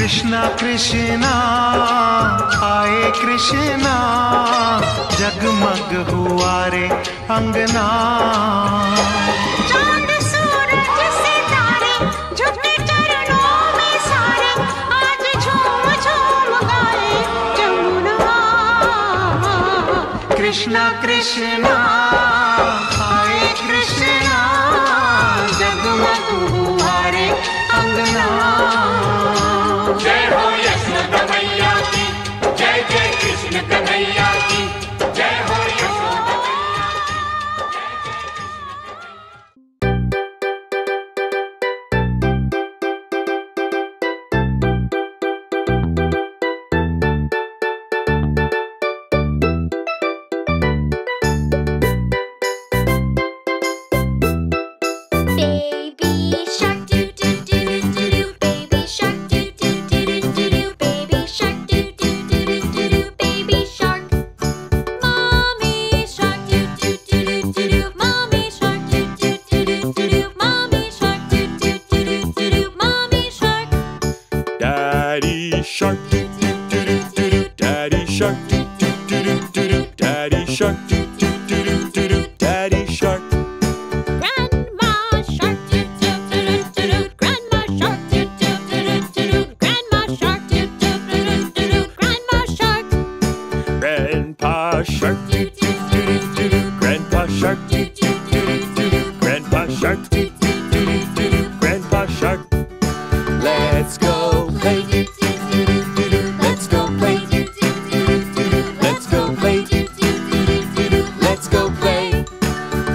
कृष्णा कृष्णा आए कृष्णा, जगमग हुआ रे अंगना। चांद सूरज सितारे झुके चरणों में सारे, आज झूम झूम गाए जमुना। कृष्णा कृष्णा आए कृष्णा, जगमग हुआ रे अंगना। जय हो यशोदा मैया की, जय जय कृष्ण कन्हैया की, जय हो यशोदा मैया की, जय जय Baby shark doo doo doo doo doo doo, baby shark doo doo doo doo doo doo, baby shark doo doo doo doo doo doo, baby shark. Mommy shark doo doo doo doo doo doo, mommy shark doo doo doo doo doo doo, mommy shark doo doo doo doo doo doo, mommy shark. Daddy shark doo doo doo doo doo doo, daddy shark doo doo doo doo doo doo, daddy shark doo doo doo doo doo doo, daddy shark. Grandma shark doo doo doo doo doo doo, grandma shark doo doo doo doo doo doo, grandma shark doo doo doo doo doo doo, grandma shark. Grandpa shark doo doo doo doo doo doo, grandpa shark doo doo doo doo doo doo, grandpa shark doo doo doo doo doo doo, grandpa shark. Let's go play doo doo doo doo doo doo, let's go play doo doo doo doo doo doo, let's go play doo doo doo doo doo doo, let's go play.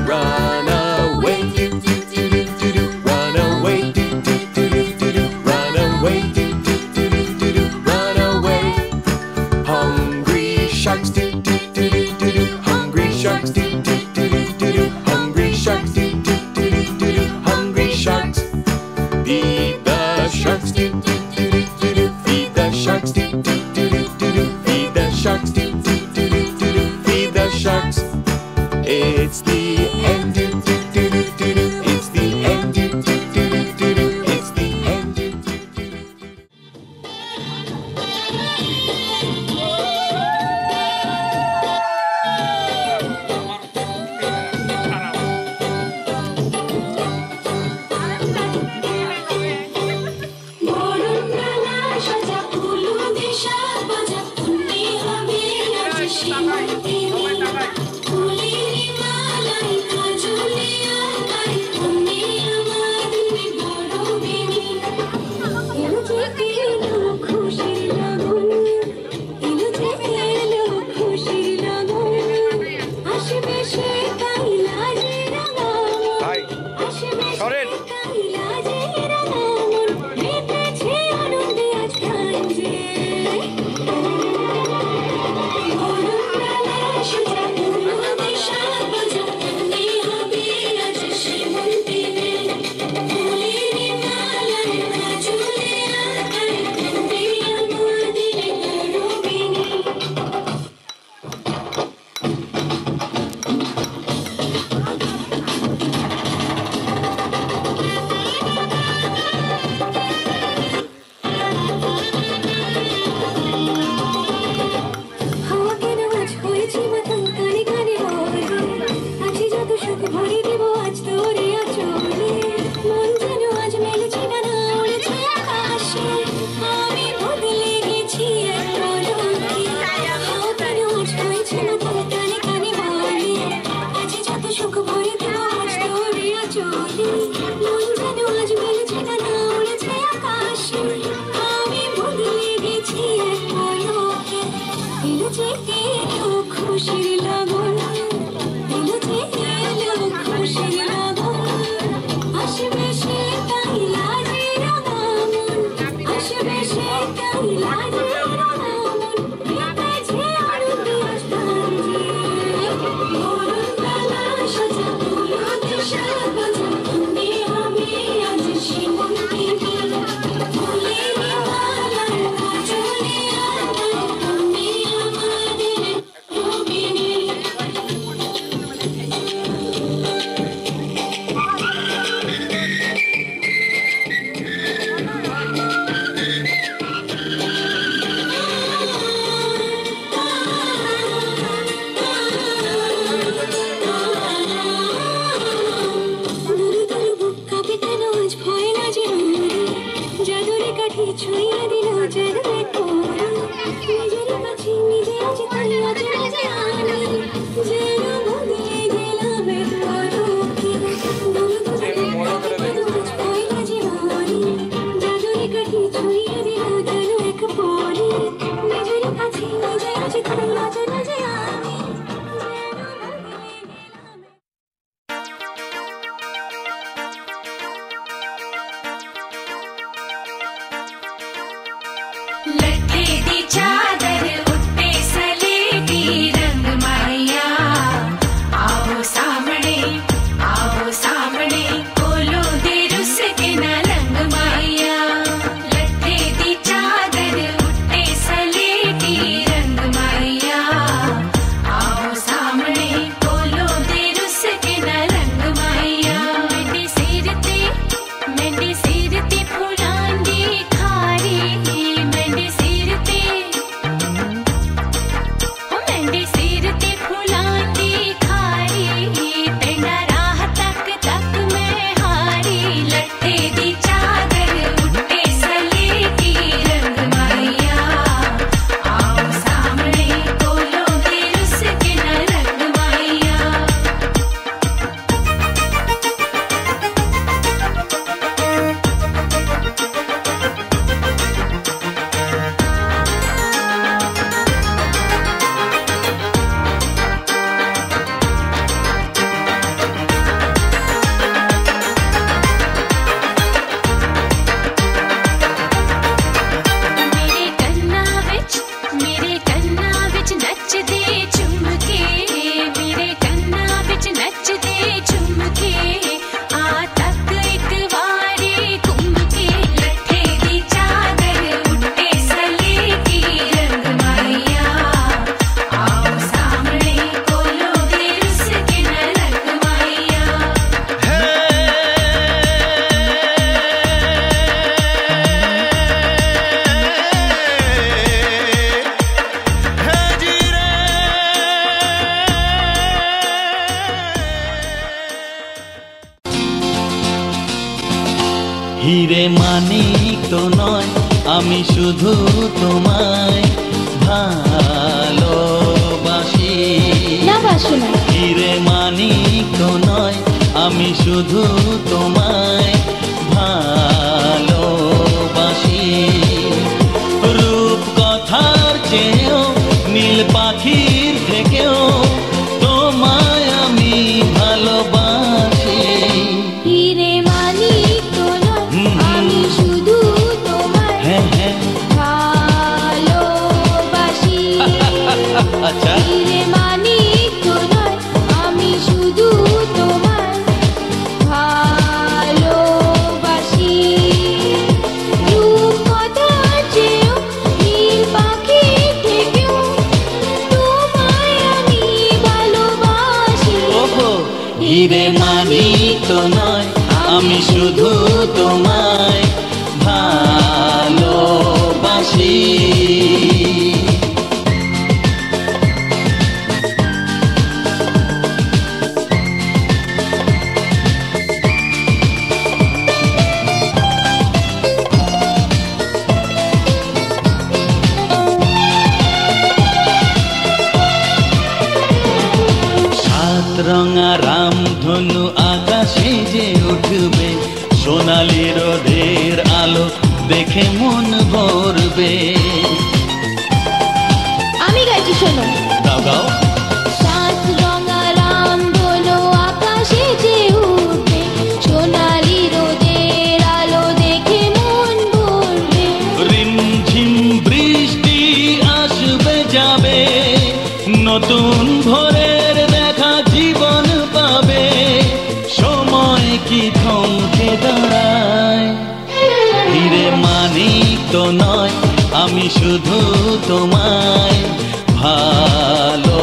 Run away doo doo doo doo doo doo, run away doo doo doo doo doo doo, run away doo doo doo doo doo doo, run away. Hungry sharks doo doo doo doo doo doo, hungry sharks doo doo doo doo doo doo, hungry sharks doo doo doo doo doo doo, hungry sharks. Feed the sharks doo doo doo doo doo doo, feed the sharks doo doo doo doo doo doo, feed the sharks doo doo doo doo doo doo, feed the sharks. It's the end doo doo doo doo doo doo, it's the end doo doo doo doo doo doo, it's the end doo doo doo doo doo. বরণমালা সাজা ফুল দিশা বাজা, তুমি হবে রাজসীমা দেবী। ফুলের মালাই কাজল হিরে মানিক তো নয়, আমি শুধু তোমায় ভালোবাসি। হিরে মানিক তো নয়, আমি শুধু তোমায় ভালোবাসি। রূপ কথার চেয়েও নীল পাখির থেকেও তোমায় আমি ভালোবাসি। হিরে মানিক তো নয়, আমি শুধু তোমায় ভালোবাসি। আচ্ছা, হিরে মানিক তো নয়, আমি শুধু তোমায় ভালোবাসি। রূপ কথার চেয়েও নীল পাখির থেকেও তোমায় আমি ভালোবাসি। হিরে মানিক তো নয়, আমি শুধু তোমায় ভালোবাসি। রঙা রামধনু আকাশে যে উঠবে, সোনালি রোদের আলো দেখে মন ভরবে। আমি গাইছি, শোনো। গাও গাও। সাত রঙা রামধনু আকাশে যে উঠবে, সোনালি রোদের আলো দেখে মন ভরবে। রিমঝিম বৃষ্টি আসবে যাবে, নতুন ভোরের দেখা জীবন পাবে। সময় কি থমকে দাঁড়ায়? হিরে মানিক তো নয়, আমি শুধু তোমায় ভালোবাসি।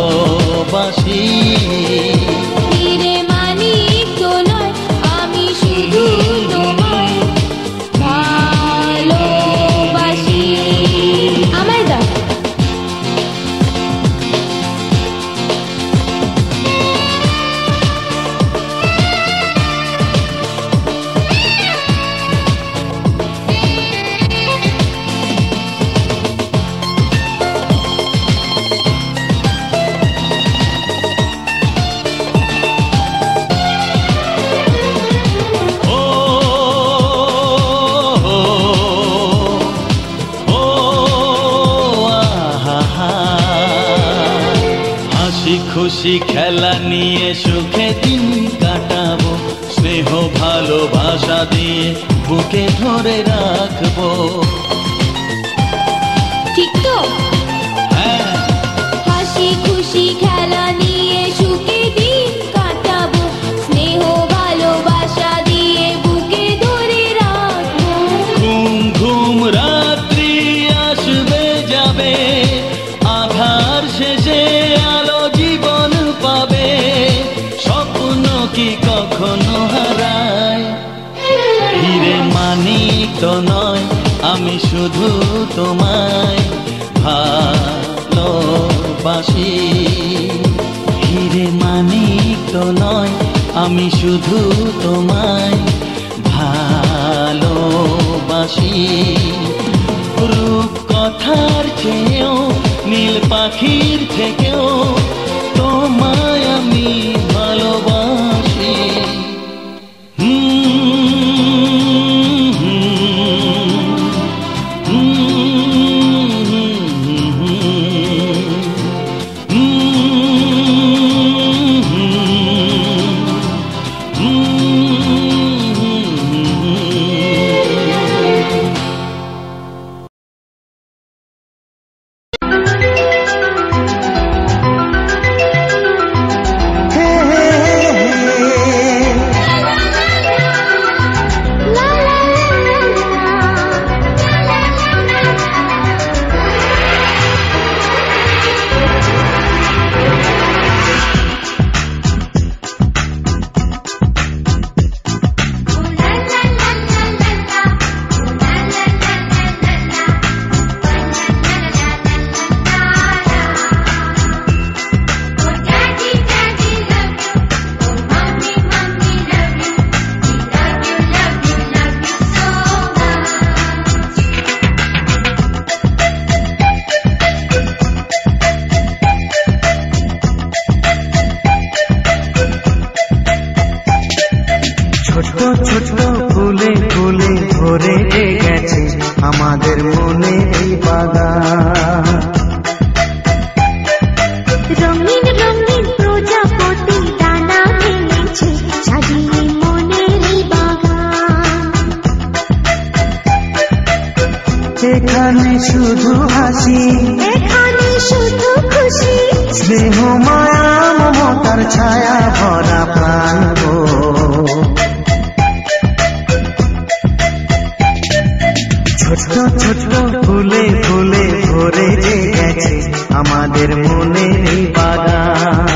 হিরে মানিক তো নয়, আমি শুধু তোমায় ভালোবাসি। আমায় দাও। খুশি খেলা নিয়ে সুখে দিন কাটাবো, স্নেহ ভালোবাসা দিয়ে বুকে ধরে রাখবো। ঠিক তো? হ্যাঁ। হাসি খুশি খেলা নিয়ে সুখে দিন কাটাবো, স্নেহ ভালোবাসা দিয়ে বুকে ধরে রাখবো। ঘুম ঘুম রাত্রি আসবে যাবে, আধার শেষে আলো জীবন পাবে, স্বপ্ন কি কখনো হারায়? হিরে মানিক তো নয়, আমি শুধু তোমায় ভালোবাসি। হিরে মানিক তো নয়, আমি শুধু তোমায় ভালোবাসি। রূপ কথার চেয়েও নীল পাখির থেকেও তোমায় আমি ভালোবাসি। আমাদের মনে এই বাগান। রঙিন রঙিন প্রজাপতি ডানা মেলেছে, সাজিয়ে মনের এই বাগান। এখানে শুধু হাসি, এখানে শুধু খুশি, স্নেহ মায়া মমতার ছায়া ভরা প্রাণ গো। ছোট ছোট ফুলে ফুলে ভরে যে গেছে আমাদের মনে এই বাগান।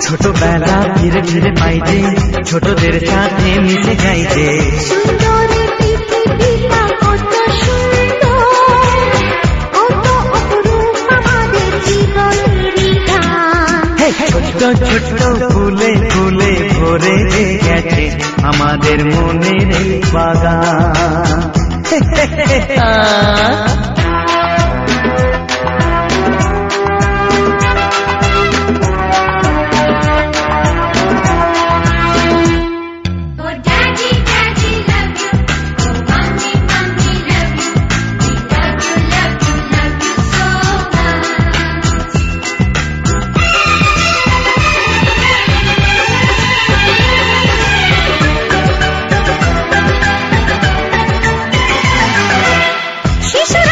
ছোটবেলা ধীরে ধীরে পাইছে, ছোটদের সাথে মিশে যাইছে। ছোট ছোট ফুলে ফুলে ভরে গেছে আমাদের মনের এই বাগান। শিশু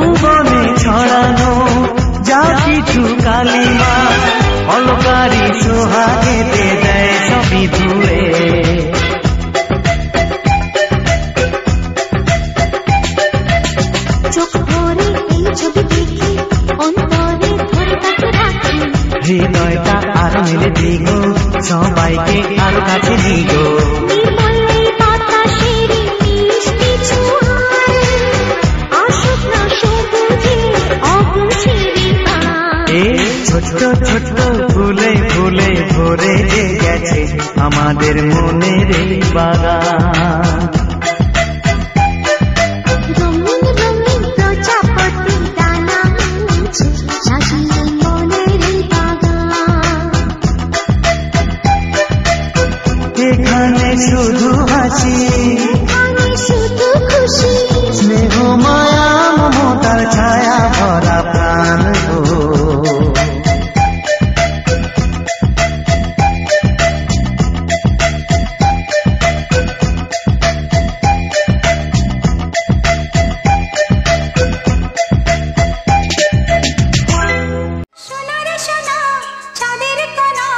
ভুবনে ছড়ানো যা কিছু কালিমা অলকারি সোহাগেতে দেয় সবই ধুয়ে। চোখ ভরে এই ছবি দেখে অন্তরে ধরে তাকে রাখি। হৃদয়টা আর মেলে দিগো সবাইকে আর কাছে নিগো। নির্মল এই বাতাসের মিষ্টি ছোঁয়ায় আসুক না সবুজে অগুনছিরি পায়। এই ছোট্ট ছোট্ট ফুলে ফুলে ভরে যে গেছে আমাদের মনের এই বাগান। রঙিন রঙিন প্রজাপতি ডানা মুছে সাজিয়ে মনের এই বাগান। এখানে শুধু হাসি এখানে শুধু খুশি, স্নেহ মায়া মমতার ছায়া ভরা প্রাণ গো। সোনা রে সোনা চাঁদের কোনা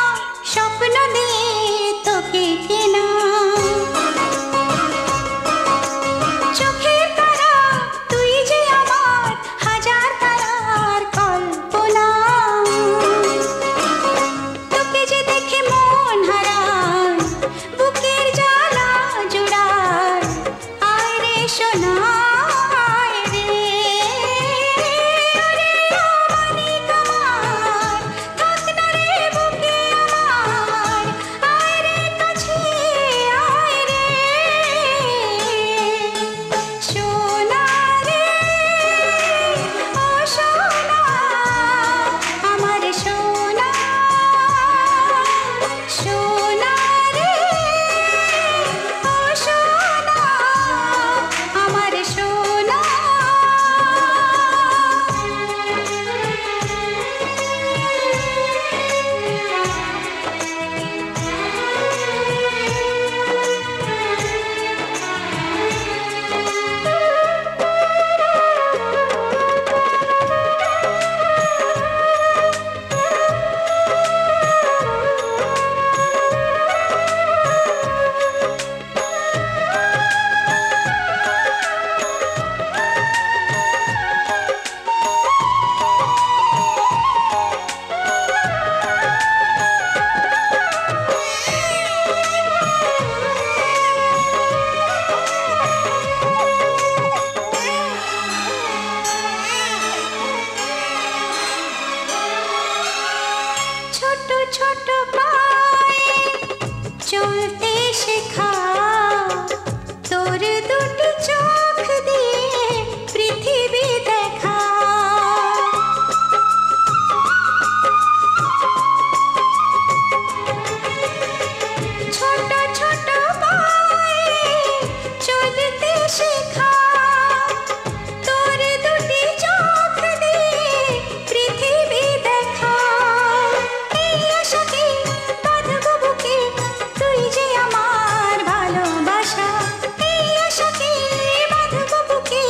স্বপ্ন দিয়ে তোকে কেনা। চোখের তারা তুই যে আমার হাজার তারার কল্পনা। তোকে যে দেখে মন হারায় বুকের জ্বালা জোড়ায়। আয় রে সোনা আয় রে, ওরে অমানিক আমার, থাক না রে বুকে আমার। আয় রে কাছে আয় রে, সোনা রে ও সোনা আমার সোনা। সোনা রে ও সোনা আমার সোনা। ছোট ছোট পায়ে চলতে শেখা, তোর দুটি চোখ দিয়ে পৃথিবী দেখা। ছোট ছোট পায়ে চলতে শেখা, তোর দুটি চোখ দিয়ে পৃথিবী দেখা। এই আশাকে বাঁধব বুকে, তুই যে আমার ভালোবাসা। এই আশাকে বাঁধব বুকে,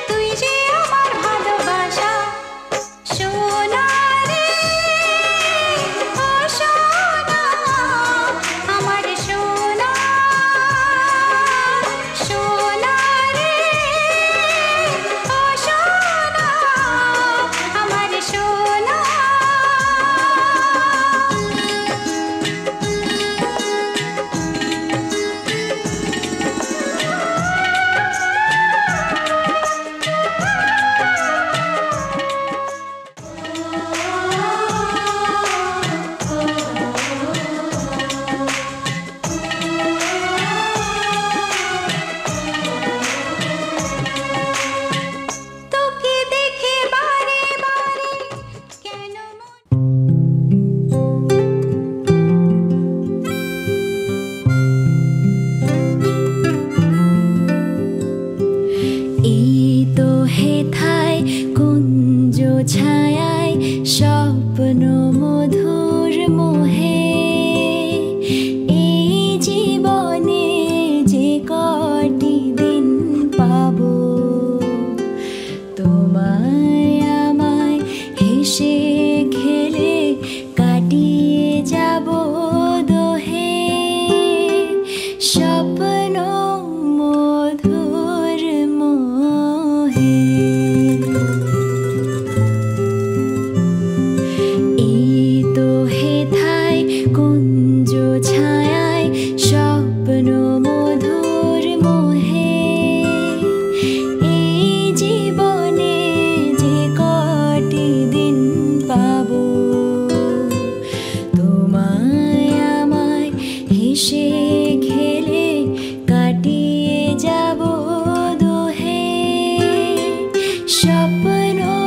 তুই যে আমার ভালোবাসা। সোনা রে ও সোনা আমার সোনা। সোনা রে ও সোনা আমার সোনা। তোকে দেখে বারে বারে কেন এই তো হেথায় কুঞ্জ ছায়ায় স্বপ্ন মধুর মোহে। এই জীবনে যে কটি দিন পাবো তোমার but